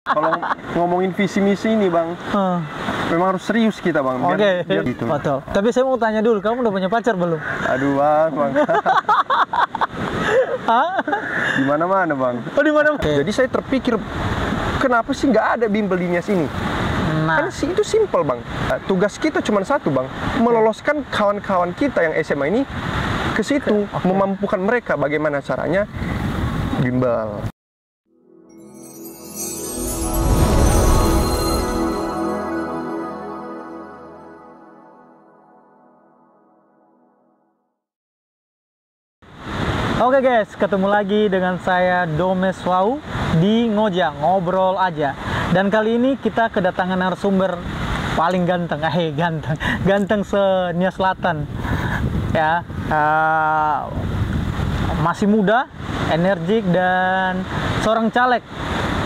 Kalau ngomongin visi misi ini bang, memang harus serius kita bang. Oke, gitu. betul. Tapi saya mau tanya dulu, kamu udah punya pacar belum? Aduh bang. Di mana-mana bang. Oh di mana? Jadi saya terpikir, kenapa sih nggak ada bimbel di Nias ini? Nah, Kan sih itu simple bang. Tugas kita cuma satu bang, meloloskan kawan-kawan kita yang SMA ini ke situ, memampukan mereka bagaimana caranya bimbel. oke guys, ketemu lagi dengan saya Domes Wow di Ngoja, ngobrol aja. Dan kali ini kita kedatangan narasumber paling ganteng, ganteng se-Nias Selatan. Ya, masih muda, energik dan seorang caleg.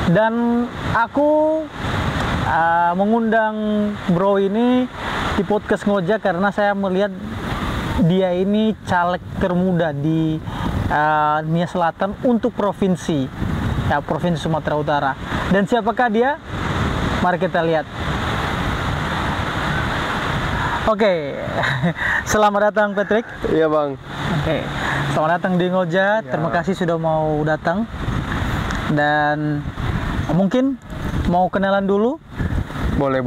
Dan aku mengundang bro ini di podcast Ngoja karena saya melihat dia ini caleg termuda di Nias Selatan untuk provinsi, ya, provinsi Sumatera Utara. Dan siapakah dia? Mari kita lihat. Oke, selamat datang Patrick. Iya bang. Oke, selamat datang di Ngoja. Ya. Terima kasih sudah mau datang. Dan mungkin mau kenalan dulu. Boleh.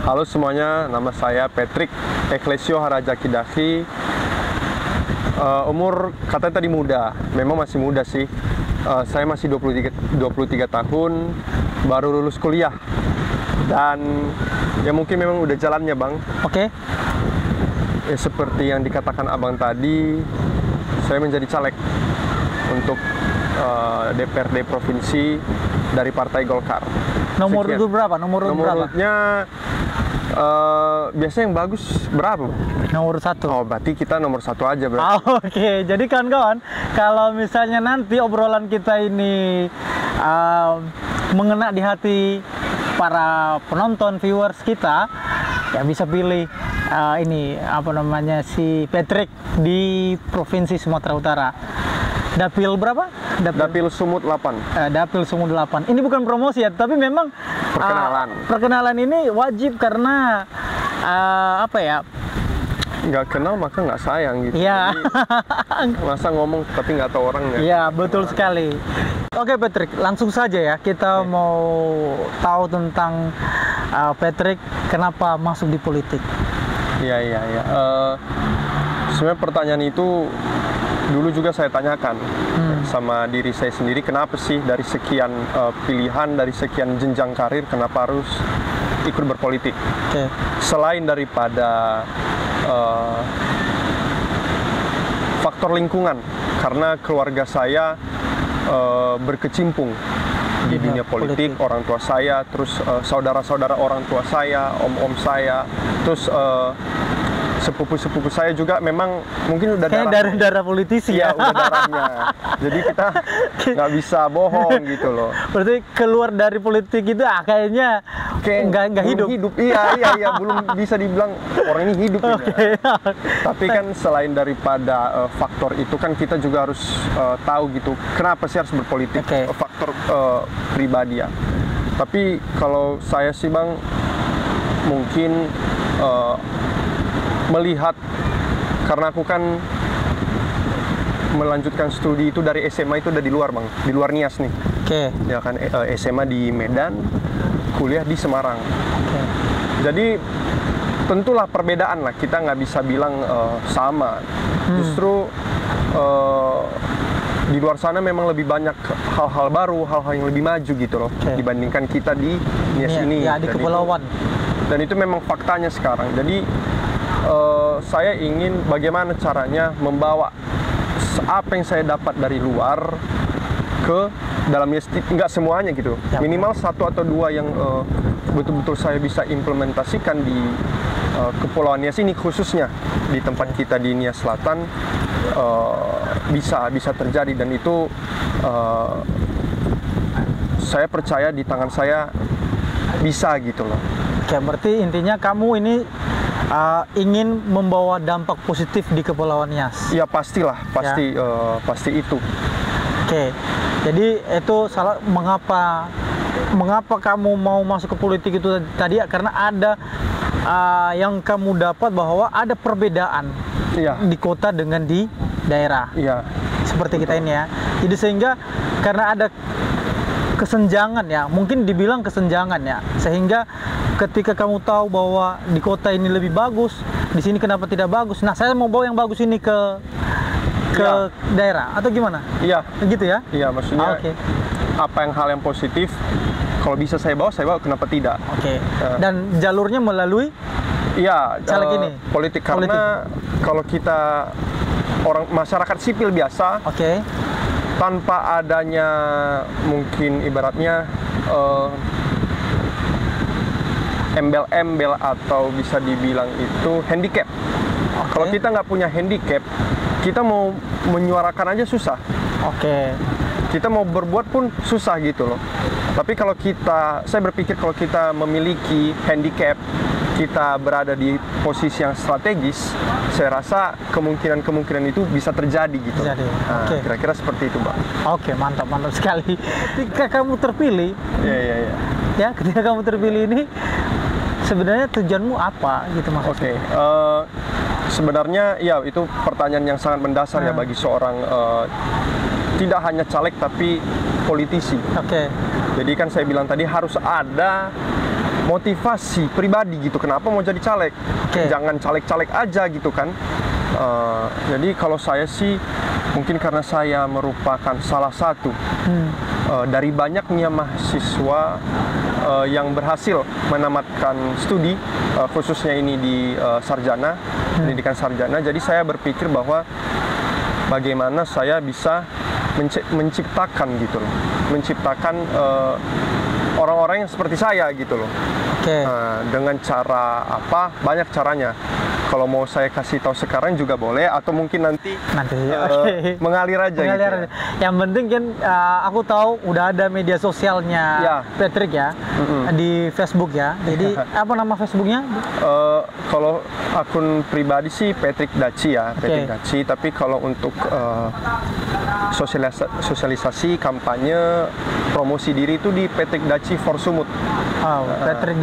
Halo semuanya, nama saya Patrick Eklesio Harajaki Daki. Umur katanya tadi muda, memang masih muda sih. Saya masih 23 tahun, baru lulus kuliah. Dan ya mungkin memang udah jalannya bang. Oke. Ya, seperti yang dikatakan abang tadi, saya menjadi caleg untuk DPRD provinsi dari Partai Golkar. Nomor Sekian. itu berapa? Nomor berapa? Urutnya biasanya yang bagus berapa? Nomor 1. Oh, berarti kita nomor 1 aja berarti. Oke, jadi kawan-kawan, kalau misalnya nanti obrolan kita ini mengena di hati para penonton, viewers kita, ya bisa pilih ini apa namanya si Patrick di provinsi Sumatera Utara. Dapil berapa? Dapil Sumut 8. Dapil Sumut 8. Ini bukan promosi ya, tapi memang Perkenalan. perkenalan ini wajib karena apa ya? Nggak kenal maka nggak sayang gitu. Iya. Jadi, masa ngomong tapi nggak tahu orangnya. Iya, betul sekali. Oke Patrick, langsung saja ya. Kita mau tahu tentang Patrick kenapa masuk di politik. Iya. Sebenarnya pertanyaan itu dulu juga saya tanyakan sama diri saya sendiri, kenapa sih dari sekian pilihan, dari sekian jenjang karir, kenapa harus ikut berpolitik? Oke. Selain daripada faktor lingkungan, karena keluarga saya berkecimpung di dunia politik, orang tua saya, terus saudara-saudara orang tua saya, om-om saya, terus sepupu-sepupu saya juga memang mungkin udah darah politisi ya, ya. udah darahnya. Jadi kita nggak bisa bohong gitu loh. Berarti keluar dari politik itu kayaknya nggak hidup. Iya, belum bisa dibilang orang ini hidup. Oke. Tapi kan selain daripada faktor itu kan kita juga harus tahu gitu kenapa sih harus berpolitik. Faktor pribadi ya. Tapi kalau saya sih bang mungkin melihat, karena aku kan melanjutkan studi itu dari SMA itu udah di luar bang, di luar Nias nih. Oke. Ya kan SMA di Medan, kuliah di Semarang. Oke. Jadi tentulah perbedaan lah, kita nggak bisa bilang sama. Justru di luar sana memang lebih banyak hal-hal baru, hal-hal yang lebih maju gitu loh, dibandingkan kita di Nias ini. Ya, di kepulauan. Dan itu memang faktanya sekarang. Jadi saya ingin bagaimana caranya membawa apa yang saya dapat dari luar ke dalam Nias, nggak semuanya gitu, minimal 1 atau 2 yang betul-betul saya bisa implementasikan di Kepulauan Nias ini, khususnya di tempat kita di Nias Selatan, bisa terjadi. Dan itu saya percaya di tangan saya bisa gitu loh. Oke, berarti intinya kamu ini ingin membawa dampak positif di Kepulauan Nias. Ya pastilah, pasti itu. Oke. Jadi itu salah mengapa kamu mau masuk ke politik itu tadi ya, karena ada yang kamu dapat bahwa ada perbedaan di kota dengan di daerah. Seperti kita ini ya. Jadi sehingga karena ada kesenjangan ya, mungkin dibilang kesenjangan ya, sehingga ketika kamu tahu bahwa di kota ini lebih bagus, di sini kenapa tidak bagus? Nah, saya mau bawa yang bagus ini ke daerah atau gimana? Iya. Gitu ya? Iya, maksudnya apa yang hal yang positif kalau bisa saya bawa, kenapa tidak? Dan jalurnya melalui caleg ini politik, karena kalau kita orang masyarakat sipil biasa, tanpa adanya mungkin ibaratnya embel-embel atau bisa dibilang itu handicap. Kalau kita nggak punya handicap, kita mau menyuarakan aja susah. Kita mau berbuat pun susah gitu loh. Tapi kalau saya berpikir kalau kita memiliki handicap, kita berada di posisi yang strategis, saya rasa kemungkinan itu bisa terjadi gitu. Kira-kira seperti itu, Bang. Mantap sekali. Ketika kamu terpilih, ketika kamu terpilih ini sebenarnya tujuanmu apa gitu maksudnya? Sebenarnya ya itu pertanyaan yang sangat mendasar ya bagi seorang tidak hanya caleg tapi politisi. Jadi kan saya bilang tadi harus ada motivasi pribadi gitu. Kenapa mau jadi caleg? Jangan caleg-caleg aja gitu kan. Jadi kalau saya sih mungkin karena saya merupakan salah satu dari banyaknya mahasiswa yang berhasil menamatkan studi khususnya ini di sarjana, pendidikan sarjana. Jadi saya berpikir bahwa bagaimana saya bisa menciptakan gitu loh, menciptakan orang-orang yang seperti saya gitu loh. Dengan cara apa? Banyak caranya. Kalau mau saya kasih tahu sekarang juga boleh, atau mungkin nanti mengalir aja. Gitu ya. Yang penting kan aku tahu udah ada media sosialnya Patrick ya, di Facebook ya. Jadi apa nama Facebooknya? Kalau akun pribadi sih Patrick Daci ya, Patrick Daci. Tapi kalau untuk sosialisasi kampanye promosi diri itu di Patrick Daci for Sumut. Patrick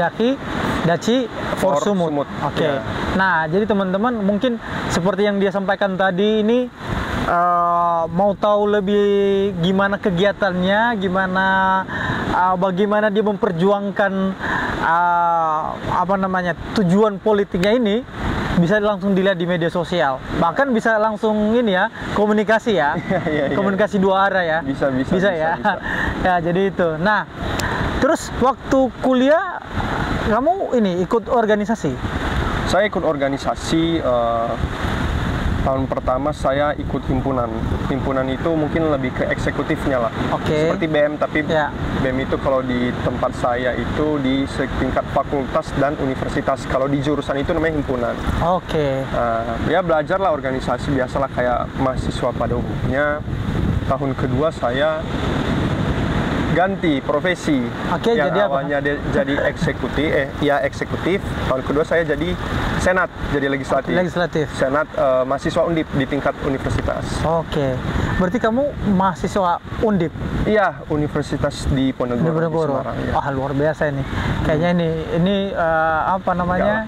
Daci for Sumut. Nah, jadi teman-teman mungkin seperti yang dia sampaikan tadi ini, mau tahu lebih gimana kegiatannya, bagaimana dia memperjuangkan tujuan politiknya ini, bisa langsung dilihat di media sosial. Bahkan bisa langsung ini ya, komunikasi ya. Komunikasi dua arah ya. Bisa ya. Ya, jadi itu. Nah, terus waktu kuliah kamu ini ikut organisasi? Saya ikut organisasi. Tahun pertama saya ikut himpunan. Himpunan itu mungkin lebih ke eksekutifnya lah. Seperti BEM, tapi BEM itu kalau di tempat saya itu di setingkat fakultas dan universitas. Kalau di jurusan itu namanya himpunan. Ya belajarlah organisasi biasalah kayak mahasiswa pada umumnya. Tahun kedua saya ganti profesi. Yang jadi awalnya jadi eksekutif. Tahun kedua saya jadi senat, jadi legislatif. Senat mahasiswa Undip di tingkat universitas. Berarti kamu mahasiswa Undip? Iya, Universitas di Ponorogo. Di Semarang, ya. Luar biasa ini. Kayaknya ini apa namanya?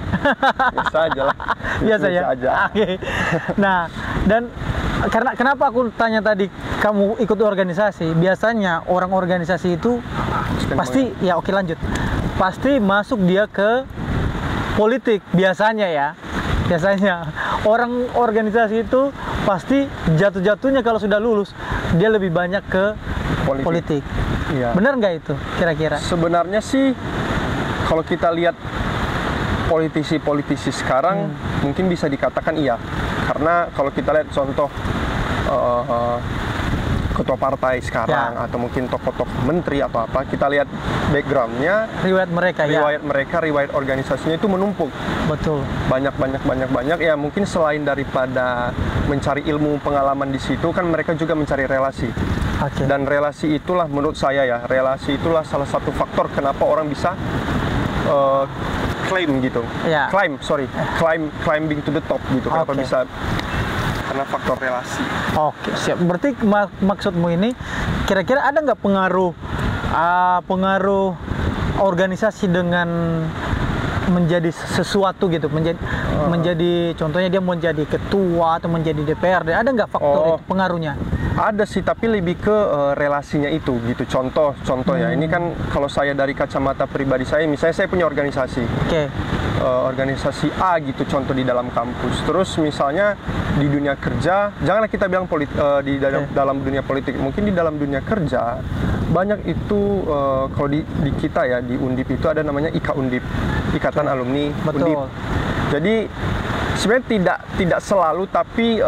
Biasa aja lah. Biasa aja. Nah, dan kenapa aku tanya tadi kamu ikut organisasi? Biasanya orang organisasi itu pasti lanjut. Pasti masuk dia ke politik biasanya ya. Biasanya orang organisasi itu pasti jatuh-jatuhnya kalau sudah lulus dia lebih banyak ke politik. Benar nggak itu kira-kira? Sebenarnya sih kalau kita lihat politisi-politisi sekarang mungkin bisa dikatakan iya. Karena kalau kita lihat contoh ketua partai sekarang atau mungkin tokoh-tokoh menteri atau apa, kita lihat backgroundnya, riwayat organisasinya itu menumpuk. Betul. Banyak ya. Mungkin selain daripada mencari ilmu pengalaman di situ, kan mereka juga mencari relasi. Dan relasi itulah menurut saya ya, relasi itulah salah satu faktor kenapa orang bisa climbing to the top gitu. Kenapa bisa karena faktor relasi. Oke, siap. Berarti maksudmu ini kira-kira ada nggak pengaruh organisasi dengan menjadi sesuatu gitu, menjadi contohnya dia menjadi ketua atau menjadi DPRD, ada nggak faktor itu pengaruhnya? Ada sih, tapi lebih ke relasinya itu gitu. Contoh ya, ini kan kalau saya dari kacamata pribadi saya, misalnya saya punya organisasi, organisasi A gitu, contoh di dalam kampus. Terus misalnya di dunia kerja, janganlah kita bilang dalam dunia politik, mungkin di dalam dunia kerja banyak itu kalau di kita ya di Undip itu ada namanya IKA Undip, Ikatan Alumni Undip. Jadi sebenarnya tidak selalu, tapi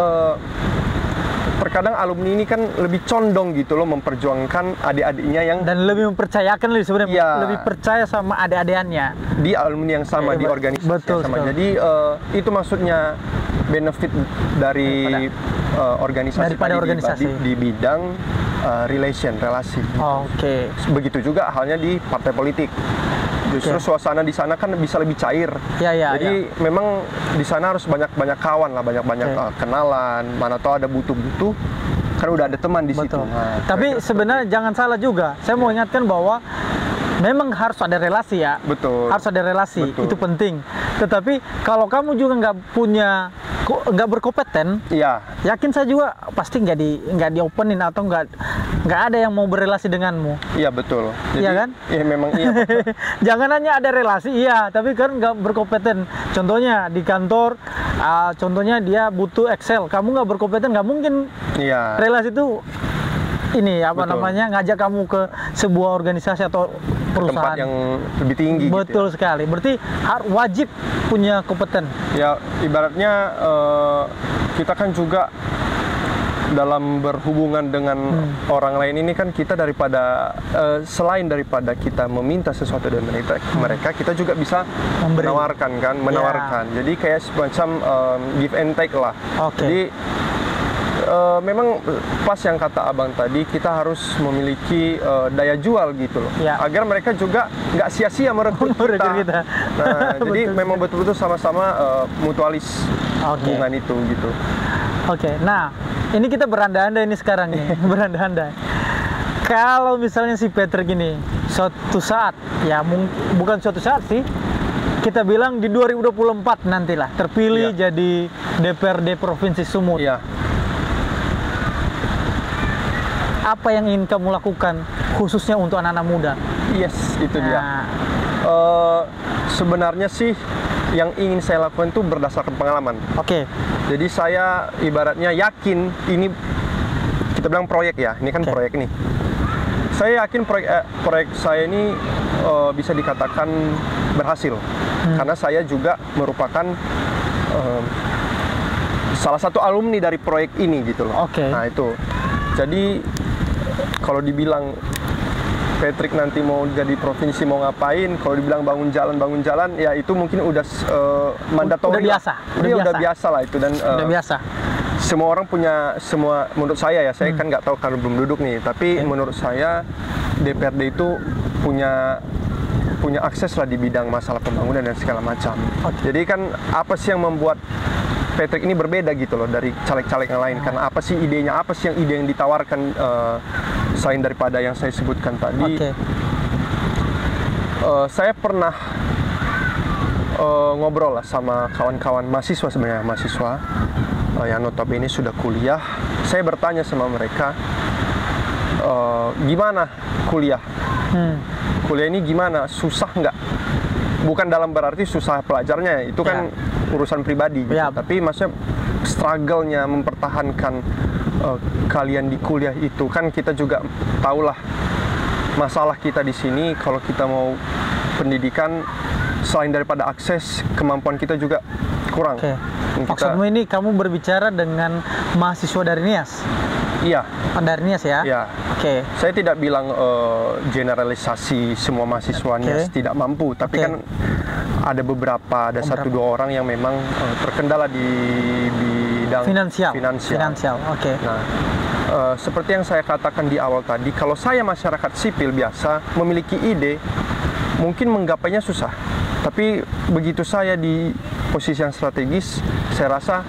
terkadang alumni ini kan lebih condong gitu loh memperjuangkan adik-adiknya yang dan lebih mempercayakan sebenarnya, lebih percaya sama adik-adikannya di alumni yang sama, di organisasi yang sama. Jadi itu maksudnya benefit dari organisasi di bidang relasi. Oke. Begitu juga halnya di partai politik. Justru suasana di sana kan bisa lebih cair. Jadi memang di sana harus banyak kawan lah, banyak kenalan. Mana tahu ada butuh-butuh, kan udah ada teman di situ. Nah, tapi sebenarnya jangan salah juga. Saya mau ingatkan bahwa memang harus ada relasi ya. Betul. Harus ada relasi, itu penting. Tetapi kalau kamu juga nggak berkompeten, yakin saya juga pasti nggak diopenin atau nggak ada yang mau berrelasi denganmu. Iya betul. Jadi, iya kan? Iya memang iya. Jangan hanya ada relasi, tapi kan nggak berkompeten. Contohnya di kantor, contohnya dia butuh Excel, kamu nggak berkompeten, nggak mungkin. Relasi itu namanya ngajak kamu ke sebuah organisasi atau perusahaan tempat yang lebih tinggi. Betul sekali. Berarti wajib punya kompeten. Ya ibaratnya kita kan juga dalam berhubungan dengan orang lain ini kan kita daripada selain daripada kita meminta sesuatu dari mereka, kita juga bisa menawarkan. Jadi kayak semacam give and take lah. Jadi memang pas yang kata abang tadi, kita harus memiliki daya jual gitu loh, agar mereka juga nggak sia-sia merekrut kita. Nah, jadi memang betul-betul sama-sama mutualis hubungan itu gitu. Nah ini kita berandai-andai ini sekarang nih, berandai-andai. Kalau misalnya si Patrick ini suatu saat, ya bukan suatu saat sih, kita bilang di 2024 nantilah terpilih jadi DPRD Provinsi Sumut. Apa yang ingin kamu lakukan khususnya untuk anak-anak muda? Itu dia. Sebenarnya sih yang ingin saya lakukan itu berdasarkan pengalaman. Jadi saya ibaratnya yakin ini, kita bilang proyek ya, ini kan proyek nih. Saya yakin proyek saya ini bisa dikatakan berhasil, karena saya juga merupakan salah satu alumni dari proyek ini gitu loh. Nah itu, jadi kalau dibilang Patrick nanti mau jadi provinsi mau ngapain, kalau dibilang bangun jalan, ya itu mungkin udah mandatori. Udah biasa lah itu, dan udah biasa. Semua orang punya, menurut saya ya, saya kan nggak tahu karena belum duduk nih, tapi menurut saya DPRD itu punya akses lah di bidang masalah pembangunan dan segala macam. Jadi kan apa sih yang membuat Patrick ini berbeda gitu loh dari caleg-caleg yang lain? Karena apa sih idenya, apa sih ide yang ditawarkan selain daripada yang saya sebutkan tadi? Saya pernah ngobrol lah sama kawan-kawan mahasiswa, sebenarnya mahasiswa yang notabene sudah kuliah. Saya bertanya sama mereka, gimana kuliah? Kuliah ini gimana? Susah nggak? Bukan dalam berarti susah pelajarnya, itu kan urusan pribadi gitu. Tapi maksudnya struggle-nya mempertahankan kalian di kuliah itu kan kita juga tahulah masalah kita di sini. Kalau kita mau pendidikan, selain daripada akses, kemampuan kita juga kurang. Maksudmu ini kamu berbicara dengan mahasiswa dari NIAS? Iya. Dari NIAS ya? Iya. Saya tidak bilang generalisasi semua mahasiswa NIAS tidak mampu, tapi kan ada satu dua orang yang memang terkendala di bidang finansial. Nah, seperti yang saya katakan di awal tadi, kalau saya masyarakat sipil biasa memiliki ide, mungkin menggapainya susah. Tapi begitu saya di posisi yang strategis, saya rasa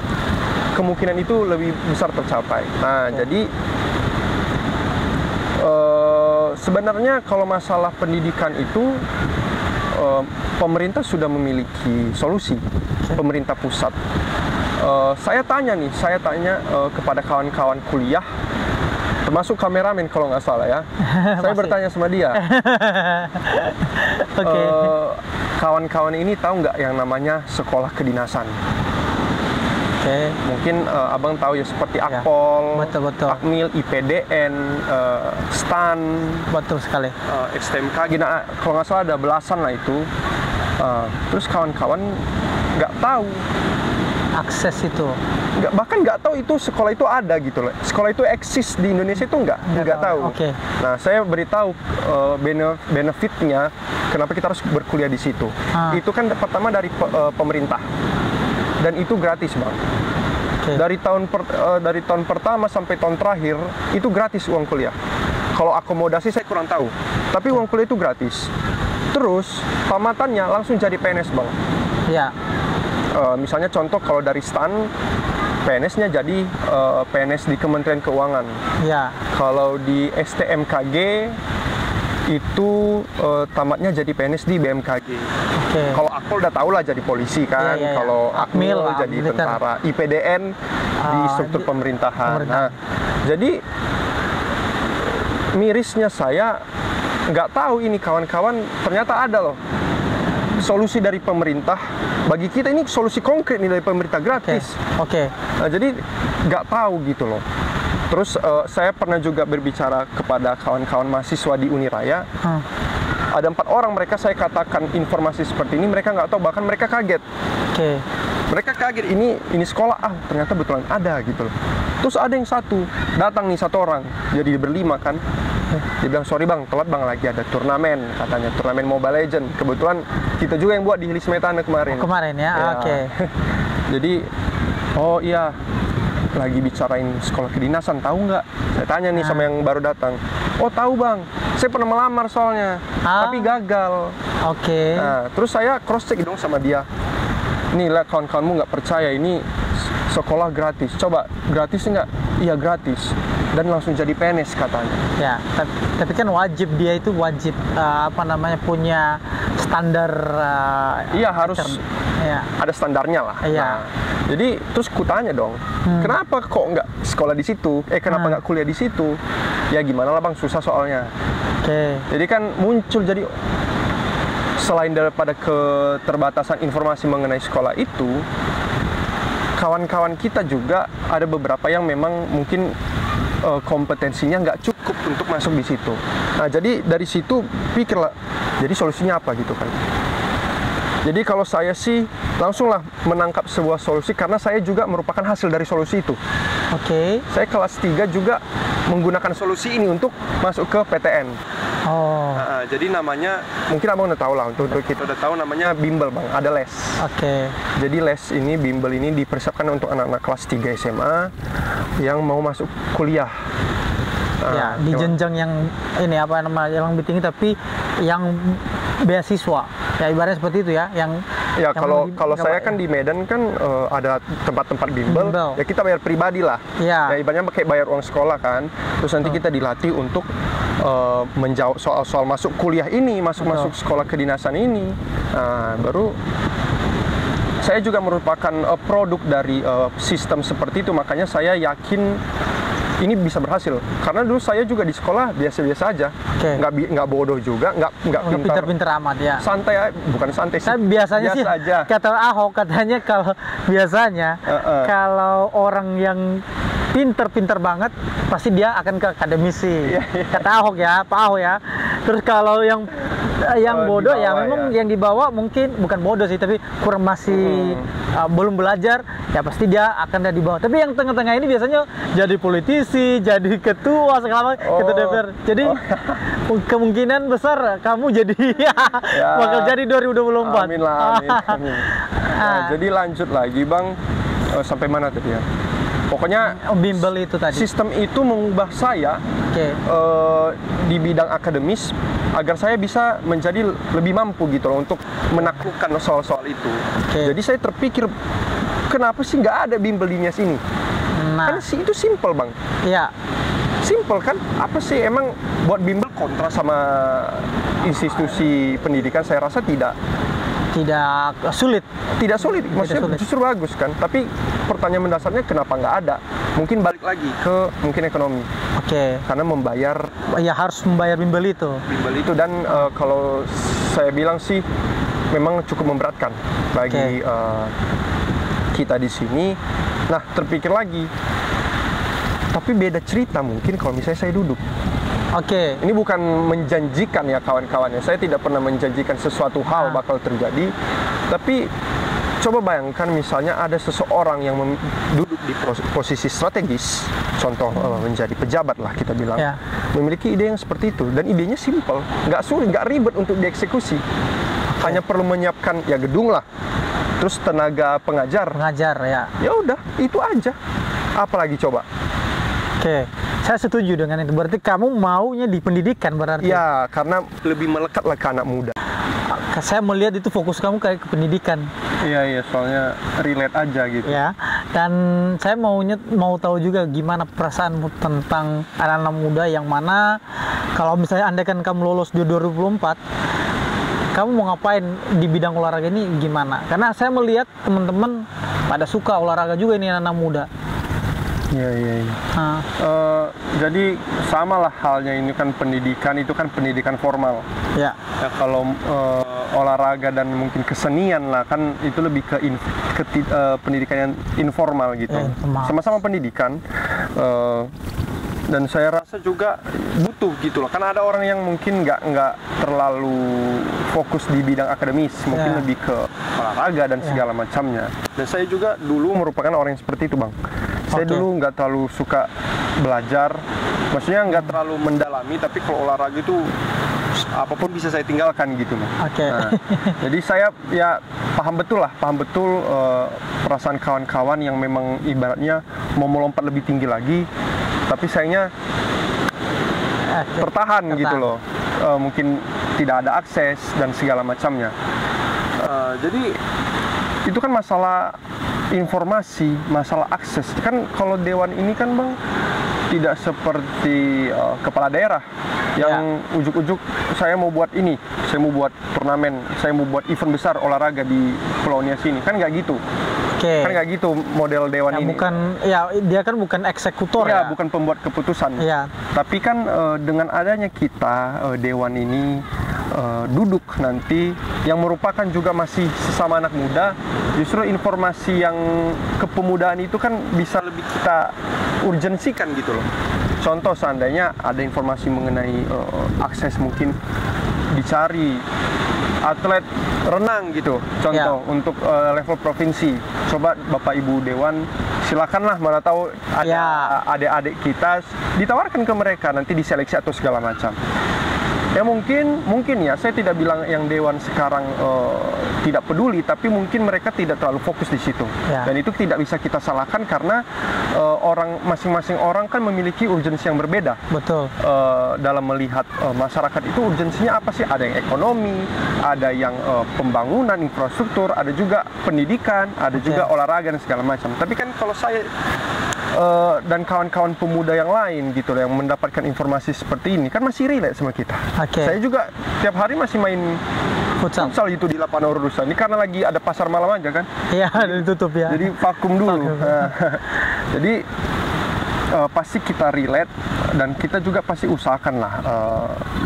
kemungkinan itu lebih besar tercapai. Nah, jadi sebenarnya kalau masalah pendidikan itu pemerintah sudah memiliki solusi, pemerintah pusat. Saya tanya kepada kawan-kawan kuliah, termasuk kameramen kalau nggak salah ya. Saya bertanya sama dia. Oke. Kawan-kawan ini tahu nggak yang namanya sekolah kedinasan? Oke. Mungkin abang tahu ya, seperti Akpol, betul. Akmil, IPDN, STAN, Betul sekali. STMK. Nah, kalau nggak salah ada belasan lah itu. Terus kawan-kawan nggak tahu Akses itu. bahkan nggak tahu itu sekolah itu ada gitu loh. Sekolah itu eksis di Indonesia itu nggak tahu. Oke. Nah, saya beritahu benefitnya kenapa kita harus berkuliah di situ. Itu kan pertama dari pemerintah, dan itu gratis, Bang. Oke. Dari tahun pertama sampai tahun terakhir itu gratis uang kuliah. Kalau akomodasi saya kurang tahu, tapi uang kuliah itu gratis. Terus tamatannya langsung jadi PNS, Bang. Ya. Misalnya contoh kalau dari STAN, PNS-nya jadi PNS di Kementerian Keuangan. Ya. Kalau di STMKG itu tamatnya jadi PNS di BMKG. Oke. Kalau Akpol udah tau lah jadi polisi kan. Iya. Kalau Akmil jadi militer. tentara. IPDN di struktur pemerintahan. Nah, jadi mirisnya saya nggak tahu ini kawan-kawan ternyata ada loh solusi dari pemerintah. Bagi kita ini solusi konkret nih dari pemerintah, gratis. Oke. Nah, jadi nggak tahu gitu loh. Terus saya pernah juga berbicara kepada kawan-kawan mahasiswa di Uniraya. Ada 4 orang mereka saya katakan informasi seperti ini, mereka nggak tahu, bahkan mereka kaget. Oke. Mereka kaget, ini sekolah, ternyata betulan ada gitu loh. Terus ada yang datang nih 1 orang, jadi berlima kan. Dia bilang, sorry bang, telat bang, lagi ada turnamen, katanya turnamen Mobile Legend. Kebetulan kita juga yang buat di Hili Smetana kemarin. Kemarin ya, oke. Jadi, oh iya, lagi bicarain sekolah kedinasan, tahu nggak? Saya tanya nih sama yang baru datang. Oh tahu bang, saya pernah melamar soalnya, tapi gagal. Oke. Nah, terus saya cross check dong sama dia. Nih lah, kawan-kawanmu nggak percaya, ini sekolah gratis. Coba, gratis nggak? Iya gratis. Dan langsung jadi PNS katanya. Ya, tapi kan wajib, dia itu wajib punya standar. Iya, harus ya. Ada standarnya lah. Iya. Nah, jadi terus kutanya dong, kenapa kok nggak sekolah di situ? Kenapa nggak kuliah di situ? Ya gimana lah bang, susah soalnya. Oke. Jadi kan muncul, jadi selain daripada keterbatasan informasi mengenai sekolah itu, kawan-kawan kita juga ada beberapa yang memang mungkin kompetensinya nggak cukup untuk masuk di situ. Nah, jadi dari situ pikirlah, jadi solusinya apa gitu kan. Jadi kalau saya sih langsunglah menangkap sebuah solusi, karena saya juga merupakan hasil dari solusi itu. Oke. Saya kelas 3 juga menggunakan solusi ini untuk masuk ke PTN. Oh. Jadi namanya, mungkin abang udah tahu lah, untuk kita udah tahu namanya bimbel bang, ada les. Oke. Jadi les ini, bimbel ini dipersiapkan untuk anak-anak kelas 3 SMA yang mau masuk kuliah. Ya, di jenjang yang ini yang lebih tinggi, tapi yang beasiswa. Ya ibaratnya seperti itu ya, yang ya kalau saya kan di Medan kan ada tempat-tempat bimbel, ya kita bayar pribadi lah. Ya ibaratnya pakai bayar uang sekolah kan. Terus nanti kita dilatih untuk menjawab soal-soal masuk kuliah ini, masuk sekolah kedinasan ini. Nah, baru saya juga merupakan produk dari sistem seperti itu, makanya saya yakin ini bisa berhasil. Karena dulu saya juga di sekolah biasa-biasa aja, nggak bodoh juga, nggak pintar-pintar amat ya. Santai, bukan santai sih. Biasanya biasa sih aja. Kata Ahok katanya kalau biasanya kalau orang yang pintar banget pasti dia akan ke akademisi. Kata Ahok ya, Pak Ahok ya. Terus kalau yang bodoh ya memang yang dibawa mungkin bukan bodoh sih, tapi kurang masih belum belajar, ya pasti dia akan ada di bawah. Tapi yang tengah-tengah ini biasanya jadi politisi, jadi ketua segala macam, ketua DPR. Jadi kemungkinan besar kamu jadi bakal jadi 2024. Amin lah, amin. Nah, jadi lanjut lagi bang, sampai mana tadi ya? Pokoknya bimbel itu tadi. Sistem itu mengubah saya di bidang akademis agar saya bisa menjadi lebih mampu gitu loh untuk menaklukkan soal-soal itu. Jadi saya terpikir kenapa sih nggak ada bimbel di Nias ini? Nah, Kan sih itu simple bang. ya, Simple kan? Apa sih emang buat bimbel kontra sama institusi pendidikan? Saya rasa tidak sulit. sulit. Maksudnya sulit. justru bagus kan. Tapi pertanyaan mendasarnya kenapa nggak ada? Mungkin balik lagi ke mungkin ekonomi. Oke. Karena membayar Ya harus membayar bimbel itu. bimbel itu dan kalau saya bilang sih memang cukup memberatkan bagi kita di sini. Nah, terpikir lagi. Tapi beda cerita mungkin kalau misalnya saya duduk. Oke. Ini bukan menjanjikan ya kawan-kawannya. Saya tidak pernah menjanjikan sesuatu hal bakal terjadi. Tapi coba bayangkan misalnya ada seseorang yang duduk di posisi strategis, contoh menjadi pejabat lah kita bilang, Ya. memiliki ide yang seperti itu dan idenya simple, nggak sulit, nggak ribet untuk dieksekusi. Hanya perlu menyiapkan ya gedung lah, terus tenaga pengajar. Pengajar ya. Ya udah, itu aja. Apalagi coba? Oke. Saya setuju dengan itu. Berarti kamu maunya di pendidikan berarti. Ya, karena lebih melekat lah ke anak muda. Saya melihat itu fokus kamu kayak ke pendidikan. Iya, soalnya relate aja gitu. Ya. Dan saya mau tahu juga gimana perasaanmu tentang anak-anak muda yang mana kalau misalnya andaikan kamu lolos di 2024, kamu mau ngapain di bidang olahraga ini gimana? Karena saya melihat teman-teman pada suka olahraga juga ini anak-anak muda. Iya. Nah, Jadi samalah halnya ini kan pendidikan itu kan pendidikan formal. ya. Ya kalau olahraga dan mungkin kesenian lah kan itu lebih ke pendidikan yang informal gitu. Ya, informal. Sama-sama pendidikan. Dan saya rasa juga butuh gitu loh. Karena ada orang yang mungkin nggak terlalu fokus di bidang akademis, mungkin lebih ke olahraga dan segala macamnya. Dan saya juga dulu merupakan orang yang seperti itu bang. Saya dulu nggak terlalu suka belajar, maksudnya nggak terlalu mendalami, tapi kalau olahraga itu apapun bisa saya tinggalkan gitu. Oke. Nah, jadi saya ya paham betul perasaan kawan-kawan yang memang ibaratnya mau melompat lebih tinggi lagi, tapi sayangnya tertahan gitu loh. Mungkin tidak ada akses dan segala macamnya. Jadi itu kan masalah informasi, masalah akses. Kan kalau dewan ini kan bang tidak seperti kepala daerah yang ujuk-ujuk saya mau buat ini, saya mau buat turnamen, saya mau buat event besar olahraga di Pulau Nias ini. Kan nggak gitu. Kan nggak gitu model dewan ini. Dia kan bukan eksekutor ya. Bukan pembuat keputusan. Ya. Tapi kan dengan adanya kita dewan ini duduk nanti yang merupakan juga masih sesama anak muda, justru informasi yang kepemudaan itu kan bisa lebih kita urgensikan gitu loh. Contoh seandainya ada informasi mengenai akses mungkin dicari atlet renang gitu, contoh untuk level provinsi. Coba Bapak Ibu Dewan silakanlah, mana tahu ada adik-adik kita ditawarkan ke mereka nanti diseleksi atau segala macam. Ya mungkin ya, saya tidak bilang yang dewan sekarang tidak peduli, tapi mungkin mereka tidak terlalu fokus di situ. Dan itu tidak bisa kita salahkan karena masing-masing orang kan memiliki urgensi yang berbeda. Betul. Dalam melihat masyarakat itu urgensinya apa sih? Ada yang ekonomi, ada yang pembangunan infrastruktur, ada juga pendidikan, ada juga olahraga dan segala macam. Tapi kan kalau saya dan kawan-kawan pemuda yang lain gitu yang mendapatkan informasi seperti ini kan masih relate sama kita. Saya juga tiap hari masih main futsal itu di lapangan urusan. Ini karena lagi ada pasar malam aja kan. Iya, ditutup ya. Jadi vakum dulu. Jadi pasti kita relate dan kita juga pasti usahakan lah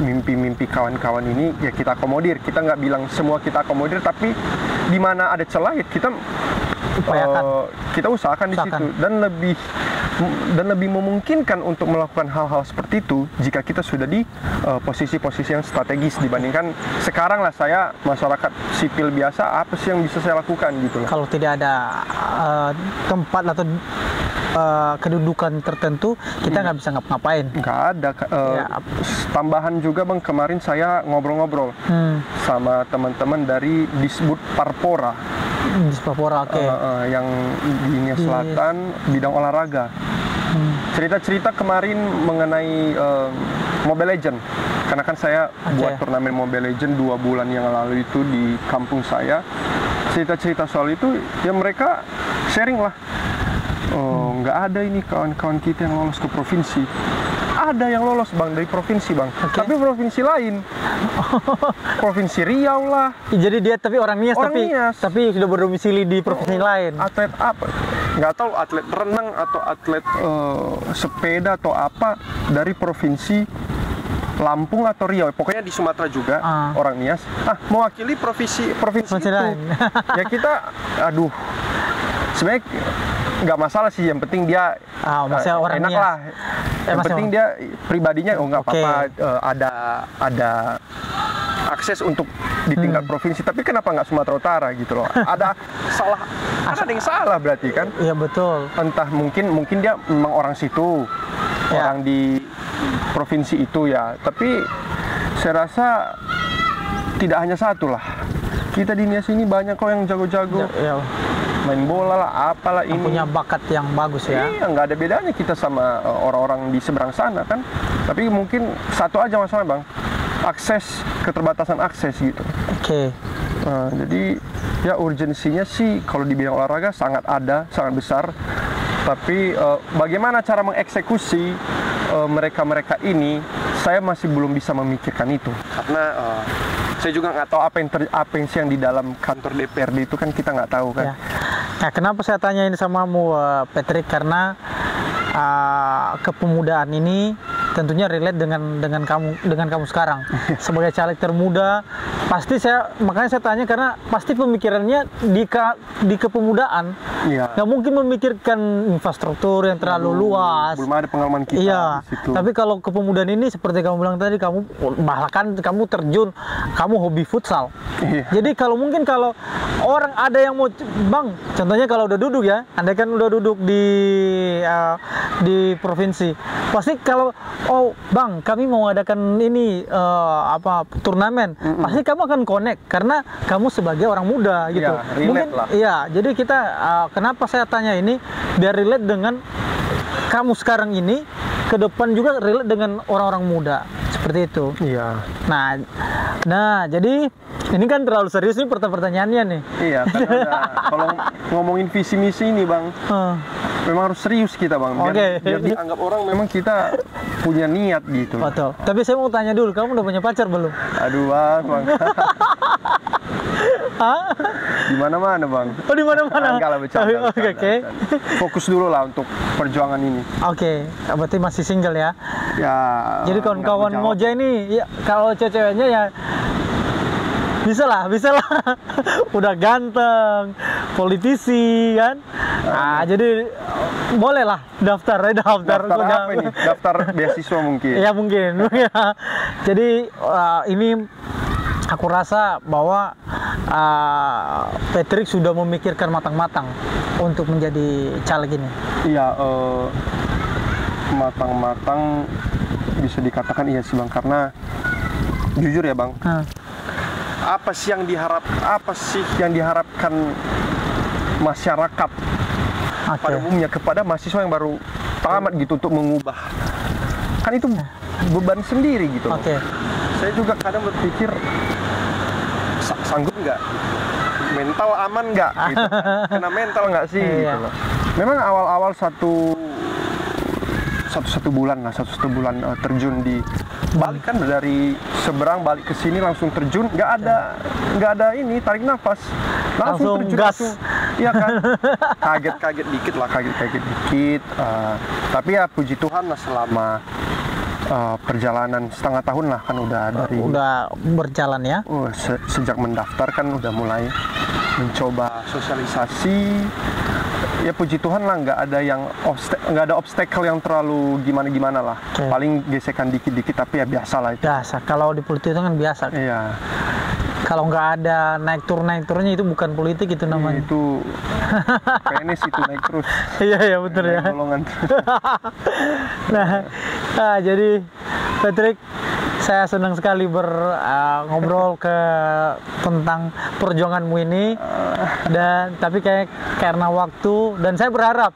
mimpi-mimpi kawan-kawan ini ya kita akomodir. Kita nggak bilang semua kita akomodir, tapi di mana ada celah ya kita kita usahakan di situ dan lebih memungkinkan untuk melakukan hal-hal seperti itu jika kita sudah di posisi-posisi yang strategis dibandingkan sekarang lah saya masyarakat sipil biasa, apa sih yang bisa saya lakukan gitu loh. Kalau tidak ada tempat atau kedudukan tertentu, kita nggak bisa ngapa-ngapain. Nggak ada. Tambahan juga bang, kemarin saya ngobrol-ngobrol sama teman-teman dari Disbud Parpora. Yang di Nias Selatan bidang olahraga. Cerita-cerita kemarin mengenai Mobile Legend, karena kan saya buat turnamen Mobile Legend 2 bulan yang lalu itu di kampung saya. Cerita-cerita soal itu ya mereka sharing lah. Nggak ada ini kawan-kawan kita yang lolos ke provinsi. Ada yang lolos bang dari provinsi bang, tapi provinsi lain, provinsi Riau lah. Jadi dia tapi orang Nias, tapi sudah berdomisili di provinsi lain. Atlet apa? Nggak tahu, atlet renang atau atlet sepeda atau apa dari provinsi Lampung atau Riau, pokoknya di Sumatera juga, orang Nias. Mewakili provinsi itu. Lain. Ya kita, aduh, sebenarnya nggak masalah sih, yang penting dia orang enak Nias. lah. Yang penting dia pribadinya nggak apa-apa, ada akses untuk di tingkat provinsi. Tapi kenapa nggak Sumatera Utara gitu loh? Ada yang salah berarti kan? Iya betul. Entah mungkin dia memang orang situ, orang di provinsi itu ya. Tapi saya rasa tidak hanya satu lah. Kita di Nias ini banyak kok yang jago-jago. Main bola lah, apalah ini. Punya bakat yang bagus ya. Iya, nggak ada bedanya kita sama orang-orang di seberang sana kan. Tapi mungkin satu aja masalah bang, keterbatasan akses gitu. Jadi ya urgensinya sih kalau di bidang olahraga sangat besar. Tapi bagaimana cara mengeksekusi mereka ini, saya masih belum bisa memikirkan itu. Karena saya juga nggak tahu apa yang di dalam kantor DPRD itu kan kita nggak tahu kan. Nah, kenapa saya tanya ini samamu, Patrick? Karena kepemudaan ini tentunya relate dengan kamu sekarang sebagai caleg termuda. Makanya saya tanya karena pasti pemikirannya di kepemudaan. Nggak mungkin memikirkan infrastruktur yang terlalu luas. Belum ada pengalaman kita di situ. Tapi kalau kepemudaan ini seperti kamu bilang tadi, bahkan kamu terjun, kamu hobi futsal. Jadi kalau orang ada yang mau, bang, contohnya kalau udah duduk ya, andai kan udah duduk di provinsi, pasti kalau bang, kami mau adakan ini turnamen, pasti kamu akan connect karena kamu sebagai orang muda gitu. Mungkin lah. Jadi kita kenapa saya tanya ini biar relate dengan kamu sekarang ini, ke depan juga relate dengan orang-orang muda seperti itu. Nah, jadi ini kan terlalu serius nih pertanyaannya nih. Karena kalau ngomongin visi misi ini bang, memang harus serius kita bang. Biar dianggap orang memang kita punya niat gitu. Betul. Tapi saya mau tanya dulu, kamu udah punya pacar belum? Aduh bang. Di mana-mana bang. Di mana-mana. Enggak lah, bercanda. Fokus dulu lah untuk perjuangan ini. Berarti masih single ya? Jadi kawan-kawan Moja ini, kalau cewek-ceweknya ya bisa lah. Udah ganteng, politisi kan. Jadi boleh lah daftar apa ini? Daftar beasiswa mungkin. Ya mungkin. Jadi ini aku rasa bahwa Patrick sudah memikirkan matang-matang untuk menjadi caleg ini. Matang-matang bisa dikatakan iya sih bang, karena jujur ya bang, apa sih yang diharapkan masyarakat pada umumnya kepada mahasiswa yang baru tamat gitu untuk mengubah, kan itu beban sendiri gitu. Saya juga kadang berpikir sanggup nggak, mental aman nggak gitu, kena mental nggak sih gitu loh. Memang awal-awal satu bulan terjun di balik kan, dari seberang balik ke sini langsung terjun, nggak ada ini tarik nafas, langsung terjun gas. Iya kan, kaget dikit. Tapi ya puji Tuhan lah, selama perjalanan setengah tahun lah kan udah berjalan ya. Sejak mendaftar kan udah mulai mencoba sosialisasi. Ya puji Tuhan lah, nggak ada obstacle yang terlalu gimana lah. Paling gesekan dikit tapi ya biasa lah itu. Biasa, kalau di politik itu kan biasa. Kalau nggak ada naik turunnya itu bukan politik, itu namanya. Itu PNS itu naik terus. Iya betul ya. Golongan. Nah, jadi Patrick, saya senang sekali ngobrol tentang perjuanganmu ini, tapi karena waktu, dan saya berharap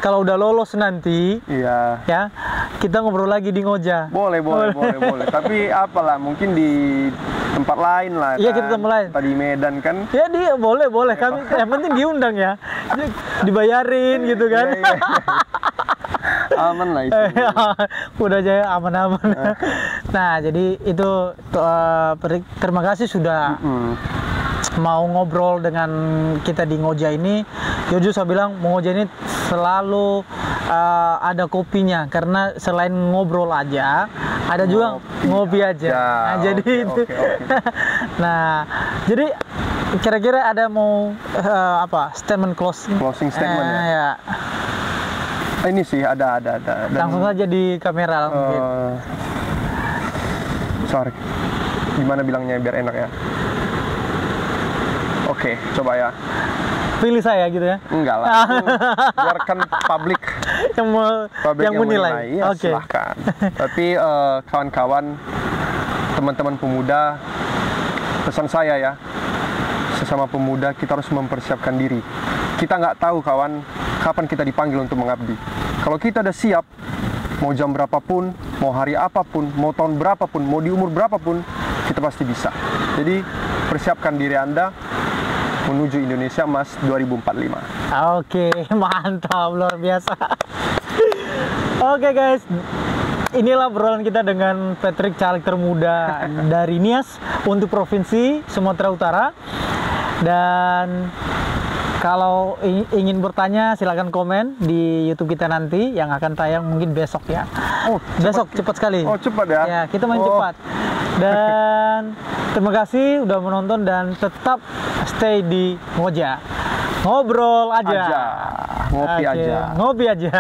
kalau udah lolos nanti, ya kita ngobrol lagi di Ngoja. Boleh. Tapi apalah, mungkin di tempat lain lah. Iya, kan? kita tempat lain. Tadi Medan kan. Ya dia boleh kami yang penting diundang ya, dibayarin gitu kan. Iya, iya. Aman lah itu. Udah aja aman-aman. Nah jadi itu terima kasih sudah mau ngobrol dengan kita di Ngoja ini. Jojo saya bilang Ngoja ini selalu ada kopinya, karena selain ngobrol aja ada juga ngopi aja. Nah, jadi itu. Nah jadi kira-kira ada mau statement closing statement ya. Ini sih ada. Dan, langsung saja di kamera mungkin. Sorry, gimana bilangnya biar enak ya? Oke, coba ya. Pilih saya gitu ya? Enggak lah, biarkan publik yang menilai. Ya, silahkan. Tapi kawan-kawan, teman-teman pemuda, pesan saya ya, sesama pemuda kita harus mempersiapkan diri. Kita nggak tahu kawan, kapan kita dipanggil untuk mengabdi. Kalau kita udah siap, mau jam berapapun, mau hari apapun, mau tahun berapapun, mau di umur berapapun, kita pasti bisa. Jadi persiapkan diri Anda menuju Indonesia Emas 2045. Oke, mantap, luar biasa. Oke guys, inilah obrolan kita dengan Patrick, caleg termuda dari Nias untuk Provinsi Sumatera Utara. Dan kalau ingin bertanya silakan komen di YouTube kita nanti yang akan tayang mungkin besok ya. Oh, besok cepat sekali. Oh, cepat ya. Ya, kita main cepat. Dan terima kasih udah menonton dan tetap stay di Ngoja. Ngobrol aja. Ngopi aja. Ngopi aja.